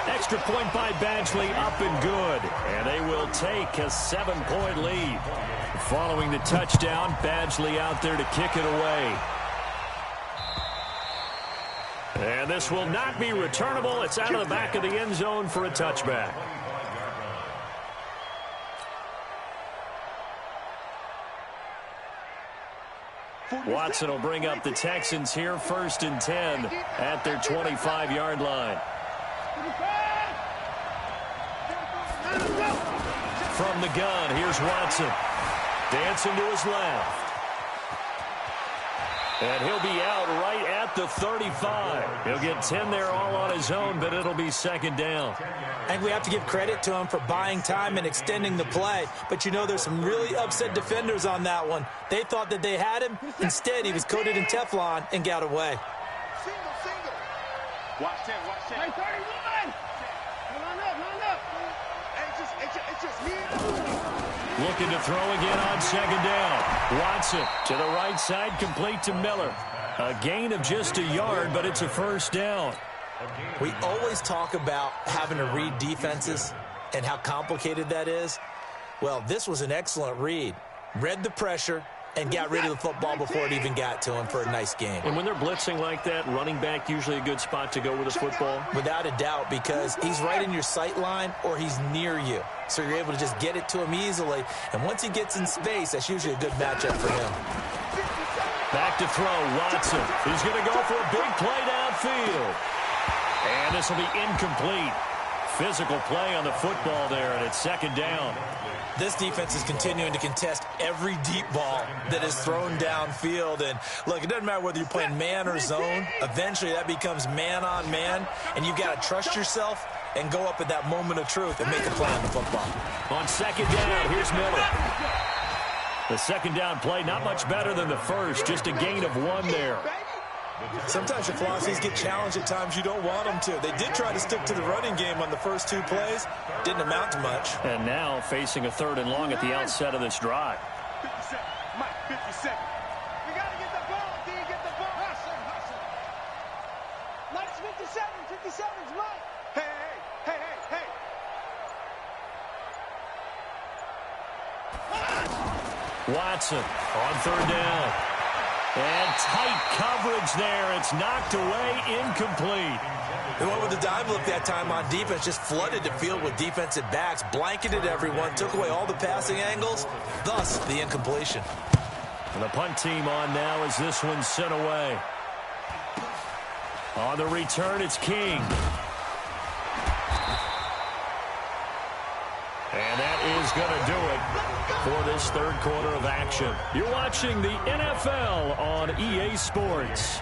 Extra point by Badgley, up and good. And they will take a 7-point lead. Following the touchdown, Badgley out there to kick it away. And this will not be returnable. It's out of the back of the end zone for a touchback. Watson will bring up the Texans here, 1st and 10 at their 25-yard line. From the gun, here's Watson. Dancing to his left. And he'll be out right at the 35. He'll get 10 there all on his own, but it'll be 2nd down. I think we have to give credit to him for buying time and extending the play. But, you know, there's some really upset defenders on that one. They thought that they had him. Instead, he was coated in Teflon and got away. Single. Watch 10. Hey, 31. Line up. It's just me. Looking to throw again on 2nd down. Watson to the right side, complete to Miller. A gain of just a yard, but it's a 1st down. We always talk about having to read defenses and how complicated that is. Well, this was an excellent read. Read the pressure and got rid of the football before it even got to him for a nice game. And when they're blitzing like that, running back usually a good spot to go with the football? Without a doubt, because he's right in your sight line or he's near you. So you're able to just get it to him easily. And once he gets in space, that's usually a good matchup for him. Back to throw, Watson. He's going to go for a big play downfield. And this will be incomplete. Physical play on the football there, and it's 2nd down. This defense is continuing to contest every deep ball that is thrown downfield. And, look, it doesn't matter whether you're playing man or zone. Eventually, that becomes man-on-man, and you've got to trust yourself and go up at that moment of truth and make a play on the football. On 2nd down, here's Miller. The 2nd down play, not much better than the first, just a gain of 1 there. Sometimes your philosophies get challenged at times you don't want them to. They did try to stick to the running game on the first 2 plays. Didn't amount to much. And now facing a 3rd and long at the outset of this drive. 50 seconds. Mike, 50 seconds. We got to get the ball, D. Get the ball. Hustle. Mike's 57's Mike. Hey. Watson on third down. And tight coverage there. It's knocked away, incomplete. They went with the dime look that time on defense, just flooded the field with defensive backs, blanketed everyone, took away all the passing angles, thus the incompletion. And the punt team on now as this one's sent away. On the return, it's King. And that is going to do it for this third quarter of action. You're watching the NFL on EA Sports.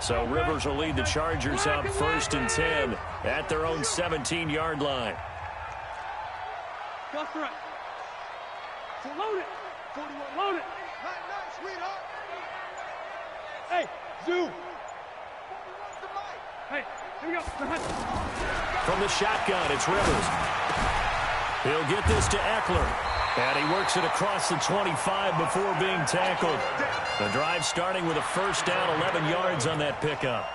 So Rivers will lead the Chargers up 1st and 10 at their own 17-yard line. Go for it. Load it. 41. Load it. Nice, sweetheart. Hey, zoom. Hey, here we go. From the shotgun, it's Rivers. He'll get this to Eckler. And he works it across the 25 before being tackled. The drive starting with a first down, 11 yards on that pickup.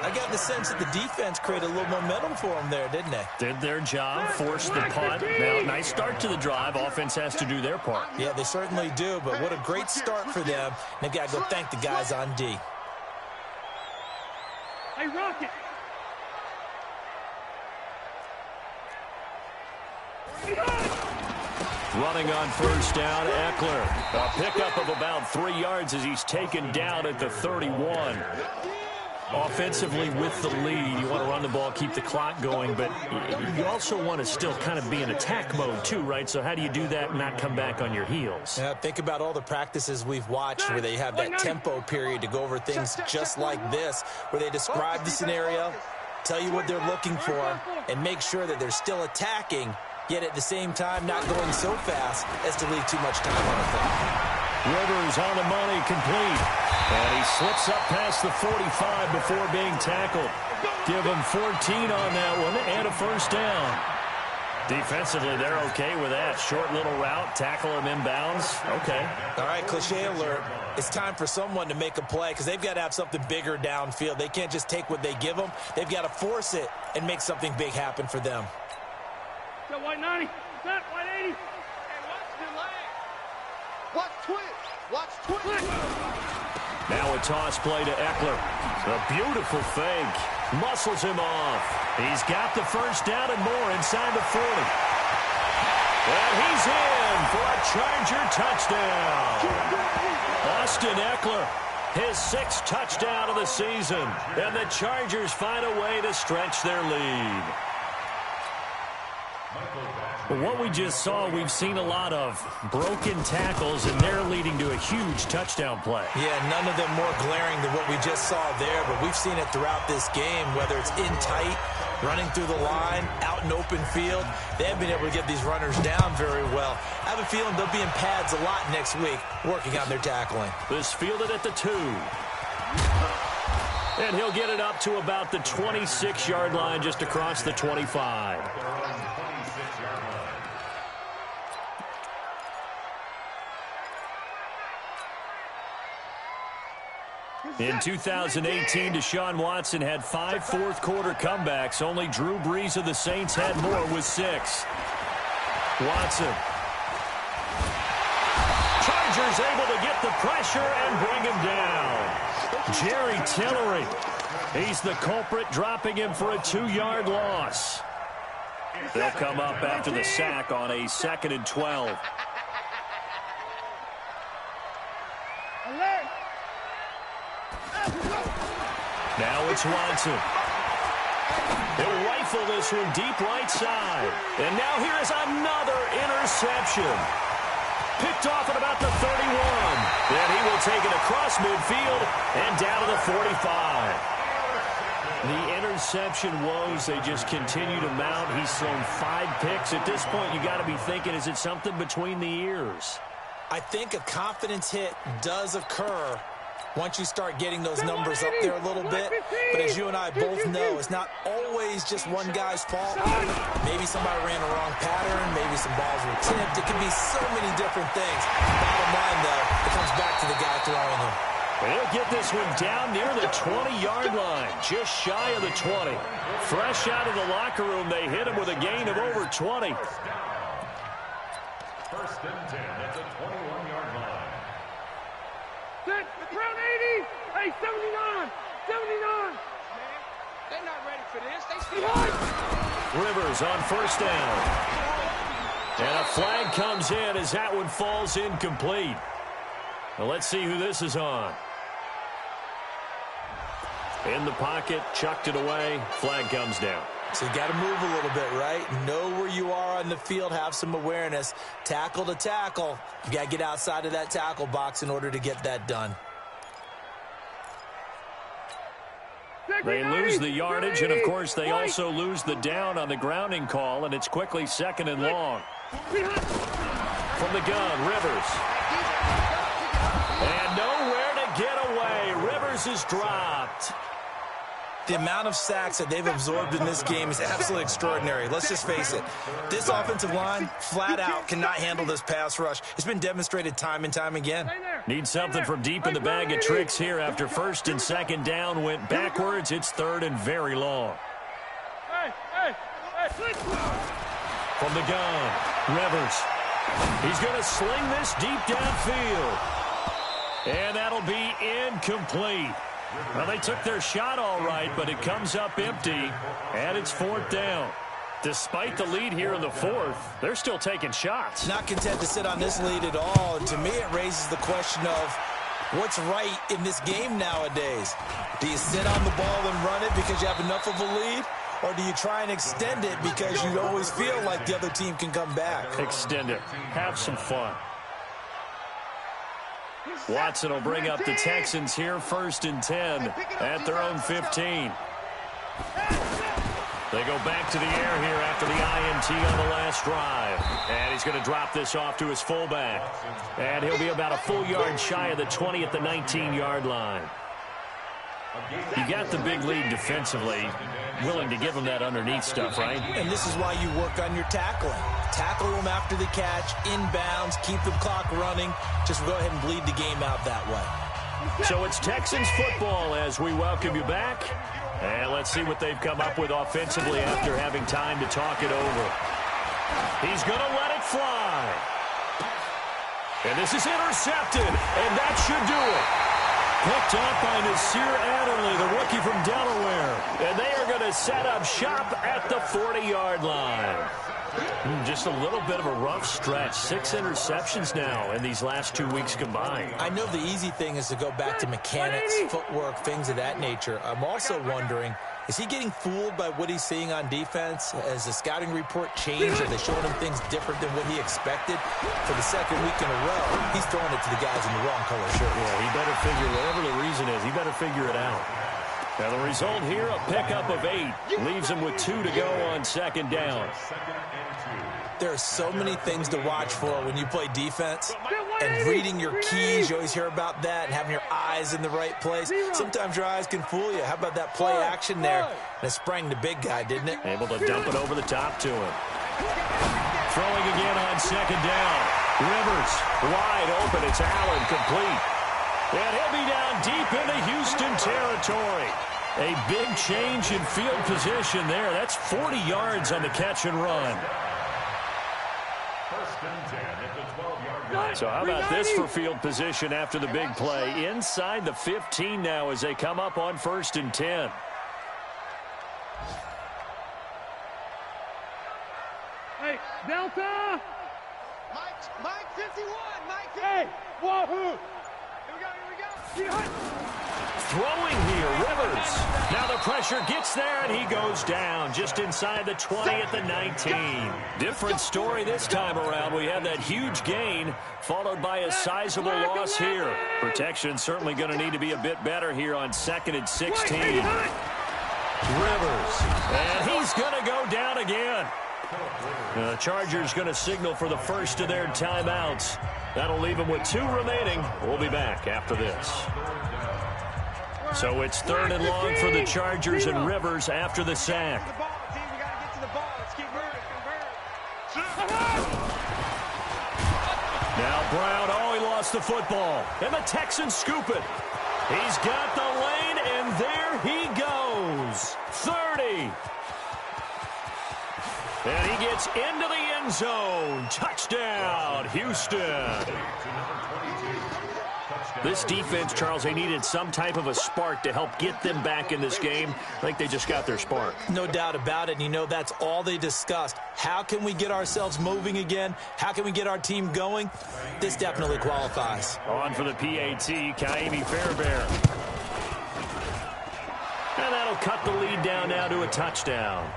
I got the sense that the defense created a little momentum for them there, didn't they? Did their job, forced the punt. Now, nice start to the drive. Offense has to do their part. Yeah, they certainly do, but what a great start for them. They've got to go thank the guys on D. Hey, Rocket. Running on first down, Eckler. A pickup of about 3 yards as he's taken down at the 31. Offensively with the lead, you want to run the ball, keep the clock going, but you also want to still kind of be in attack mode too, right? So how do you do that and not come back on your heels? Yeah, think about all the practices we've watched where they have that tempo period to go over things just like this, where they describe the scenario, tell you what they're looking for, and make sure that they're still attacking, yet at the same time not going so fast as to leave too much time on the clock. Rivers on the money, complete. And he slips up past the 45 before being tackled. Give him 14 on that one and a first down. Defensively, they're okay with that. Short little route, tackle him inbounds. Okay. All right, cliche alert. It's time for someone to make a play because they've got to have something bigger downfield. They can't just take what they give them. They've got to force it and make something big happen for them. Got white 90. Got white 80. Hey, watch the leg. Watch twitch. Watch twitch. Now a toss play to Eckler. A beautiful fake. Muscles him off. He's got the first down and more inside the 40. And he's in for a Charger touchdown. Austin Eckler, his 6th touchdown of the season. And the Chargers find a way to stretch their lead. Well, what we just saw, we've seen a lot of broken tackles, and they're leading to a huge touchdown play. Yeah, none of them more glaring than what we just saw there, but we've seen it throughout this game, whether it's in tight, running through the line, out in open field. They haven't been able to get these runners down very well. I have a feeling they'll be in pads a lot next week, working on their tackling. This fielded at the 2. And he'll get it up to about the 26-yard line, just across the 25. In 2018, Deshaun Watson had 5 fourth-quarter comebacks. Only Drew Brees of the Saints had more with 6. Watson. Chargers able to get the pressure and bring him down. Jerry Tillery. He's the culprit, dropping him for a 2-yard loss. They'll come up after the sack on a 2nd and 12. Now it's Watson. He'll rifle this one deep right side. And now here is another interception. Picked off at about the 31. And he will take it across midfield and down to the 45. The interception woes, they just continue to mount. He's thrown 5 picks. At this point, you got to be thinking, is it something between the ears? I think a confidence hit does occur Once you start getting those numbers up there a little bit, but as you and I both know, it's not always just one guy's fault. Maybe somebody ran a wrong pattern, maybe some balls were tipped. It could be so many different things. Bottom line, though, it comes back to the guy throwing them. He'll get this one down near the 20-yard line, just shy of the 20. Fresh out of the locker room, they hit him with a gain of over 20. First and 10 at the 21-yard line. Set, round 80. Hey, 79. 79. They're not ready for this. They Rivers on first down. And a flag comes in as that one falls incomplete. Well, let's see who this is on. In the pocket, chucked it away, flag comes down. So you got to move a little bit, right? Know where you are on the field, have some awareness. Tackle to tackle. You got to get outside of that tackle box in order to get that done. They lose the yardage, and of course they also lose the down on the grounding call, and it's quickly second and long. From the gun, Rivers. And nowhere to get away. Rivers is dropped. The amount of sacks that they've absorbed in this game is absolutely extraordinary. Let's just face it. This offensive line, flat out, cannot handle this pass rush. It's been demonstrated time and time again. Need something from deep in the bag of tricks here after first and second down went backwards. It's third and very long. From the gun, Rivers. He's going to sling this deep downfield. And that'll be incomplete. Well, they took their shot all right, but it comes up empty, and it's fourth down. Despite the lead here in the fourth, they're still taking shots. Not content to sit on this lead at all. And to me, it raises the question of what's right in this game nowadays. Do you sit on the ball and run it because you have enough of a lead? Or do you try and extend it because you always feel like the other team can come back? Extend it. Have some fun. Watson will bring up the Texans here first and 10 at their own 15. They go back to the air here after the INT on the last drive. And he's going to drop this off to his fullback. And he'll be about a full yard shy of the 20 at the 19-yard line. You got the big lead defensively, willing to give them that underneath stuff, right? And this is why you work on your tackling. Tackle them after the catch, inbounds, keep the clock running. Just go ahead and bleed the game out that way. So it's Texans football as we welcome you back. And let's see what they've come up with offensively after having time to talk it over. He's going to let it fly. And this is intercepted, and that should do it. Picked up by Nasir Adderley, the rookie from Delaware. And they are going to set up shop at the 40-yard line. Just a little bit of a rough stretch. 6 interceptions now in these last 2 weeks combined. I know the easy thing is to go back to mechanics, footwork, things of that nature. I'm also wondering, is he getting fooled by what he's seeing on defense? Has the scouting report changed? Are they showing him things different than what he expected? For the second week in a row, he's throwing it to the guys in the wrong color shirt. Yeah, he better figure, whatever the reason is, he better figure it out. Now the result here, a pickup of 8. Leaves him with 2 to go on second down. There are so many things to watch for when you play defense. And reading your keys, you always hear about that, and having your eyes in the right place. Sometimes your eyes can fool you. How about that play action there? And it sprang the big guy, didn't it? Able to dump it over the top to him. Throwing again on second down. Rivers wide open. It's Allen complete. And he'll be down deep into Houston territory. A big change in field position there. That's 40 yards on the catch and run. So how about this for field position after the big play? Inside the 15 now as they come up on first and 10. Hey, Delta! Mike 51! Mike 51! Hey, Wahoo! Here we go! Throwing here, Rivers. Now the pressure gets there, and he goes down just inside the 20 at the 19. Different story this time around. We had that huge gain, followed by a sizable loss here. Protection certainly going to need to be a bit better here on second and 16. Rivers, and he's going to go down again. The Chargers going to signal for the first of their timeouts. That'll leave them with 2 remaining. We'll be back after this. So it's 3rd and long for the Chargers and Rivers after the sack. Now Brown, he lost the football. And the Texans scoop it. He's got the lane, and there he goes. 30. And he gets into the end zone. Touchdown, Houston. This defense, Charles, they needed some type of a spark to help get them back in this game. I think they just got their spark. No doubt about it, and you know that's all they discussed. How can we get ourselves moving again? How can we get our team going? This definitely qualifies. On for the PAT, Kaimi Fairbairn. And that'll cut the lead down now to a touchdown.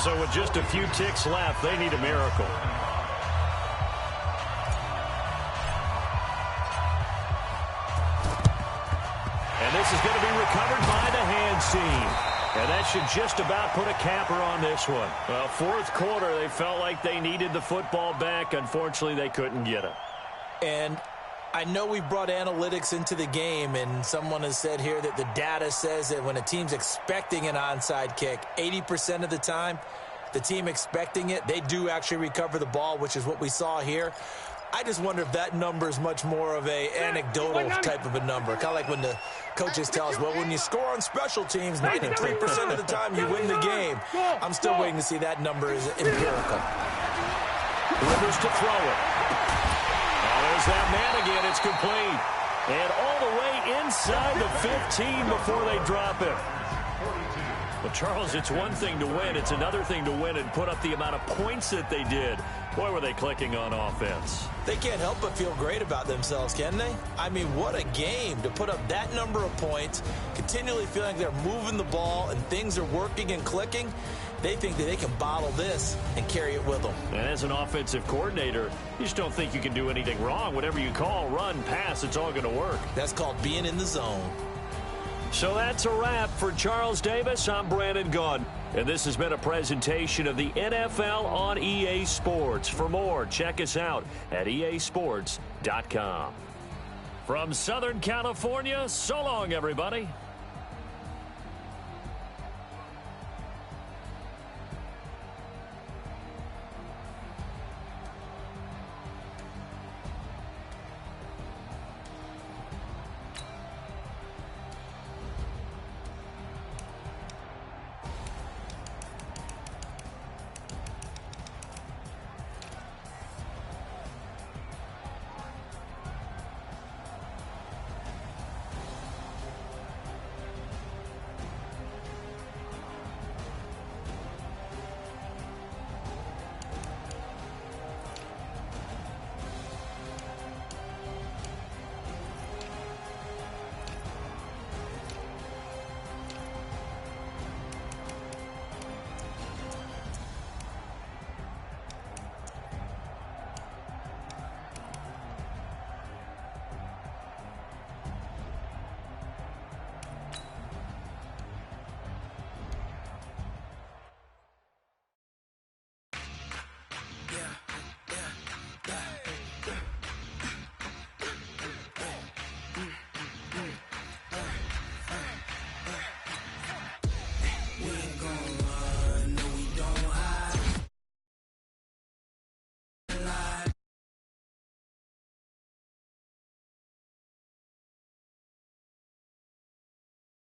So with just a few ticks left, they need a miracle. And this is going to be recovered by the hands team. And that should just about put a capper on this one. Well, 4th quarter, they felt like they needed the football back. Unfortunately, they couldn't get it. And I know we brought analytics into the game, and someone has said here that the data says that when a team's expecting an onside kick, 80% of the time, the team expecting it, they do actually recover the ball, which is what we saw here. I just wonder if that number is much more of a anecdotal type of a number. Kind of like when the coaches tell us, well, when you score on special teams, 93% of the time you win the game. I'm still waiting to see that number is empirical. Rivers to throw it. Oh, there's that man again. It's complete. And all the way inside the 15 before they drop it. Well, Charles, it's one thing to win. It's another thing to win and put up the amount of points that they did. Boy, were they clicking on offense. They can't help but feel great about themselves, can they? I mean, what a game to put up that number of points, continually feeling like they're moving the ball and things are working and clicking. They think that they can bottle this and carry it with them. And as an offensive coordinator, you just don't think you can do anything wrong. Whatever you call, run, pass, it's all going to work. That's called being in the zone. So that's a wrap for Charles Davis. I'm Brandon Gaudin, and this has been a presentation of the NFL on EA Sports. For more, check us out at easports.com. From Southern California, so long, everybody.